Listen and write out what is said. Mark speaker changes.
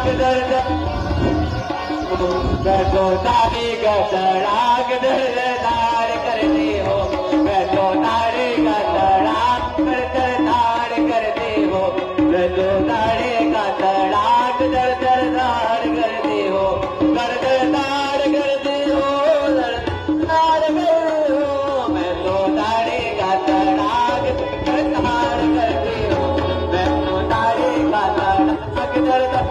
Speaker 1: दर्द मैं तो तारी का तड़ाक दर्दार करती हो मैं तो तारे का तड़ाक दर्दार करती हो मैं तो तारे का तड़ाक दर्दार करती हो दर्दार करती हो दर्दार करती हो मैं तो तारे का तड़ाक दर्दार करती हो मैं तो तारे का तड़ाक दर्दार